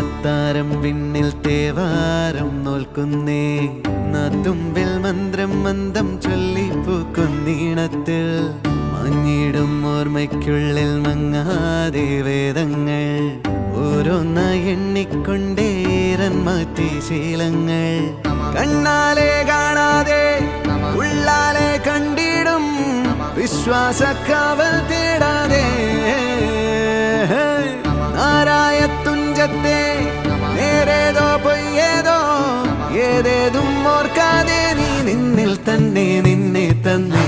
അത്താരം വിണ്ണിൽ തേവാരം നോൽക്കുന്നേ നാത്തുമ്പിൽ മന്ത്രം മന്ദം ചൊല്ലിപ്പൂക്കുന്നീണത്തിൽ മഞ്ഞിടും ഓർമ്മയ്ക്കുള്ളിൽ മങ്ങാതെ വേദങ്ങൾ ഓരോന്നായി എണ്ണിക്കൊണ്ടേരൻ മാറ്റി ശീലങ്ങൾ കണ്ണാലെ കാണാതെ ഉള്ളാലെ കണ്ടിടും വിശ്വാസക്കാവൽ തേടാതെ നാരായ തുഞ്ചത്തെ നേരേതോ പൊയ്യേതോ ഏതേതും ഓർക്കാതെ നീ നിന്നിൽ തന്നെ നിന്നെ തന്നെ